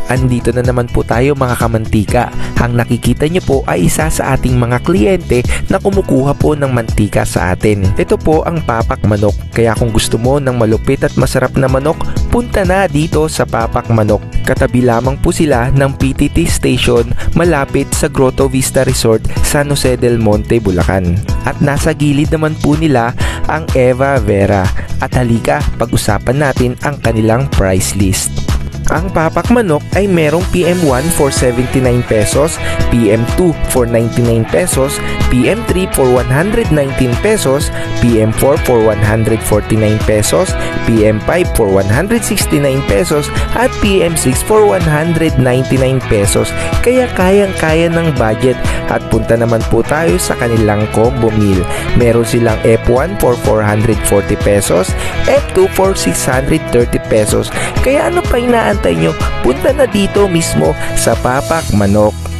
andito na naman po tayo mga kamantika. Ang nakikita nyo po ay isa sa ating mga kliyente na kumukuha po ng mantika sa atin. Ito po ang Papak Manok. Kaya kung gusto mo ng malupit at masarap na manok, punta na dito sa Papak Manok. Katabi lamang po sila ng PTT station malapit sa Grotto Vista Resort, San Jose del Monte, Bulacan. At nasa gilid naman po nila ang Eva Vera. At halika, pag-usapan natin ang kanilang price list. Ang Papak Manok ay merong PM1 for 79 pesos, PM2 for 99 pesos, PM3 for 119 pesos, PM4 for 149 pesos, PM5 for 169 pesos, at PM6 for 199 pesos. Kaya kayang-kaya ng budget. At punta naman po tayo sa kanilang combo meal. Meron silang F1 for 440 pesos, F2 for 630 pesos. Kaya ano pa inaantay nyo? Punta na dito mismo sa Papak Manok.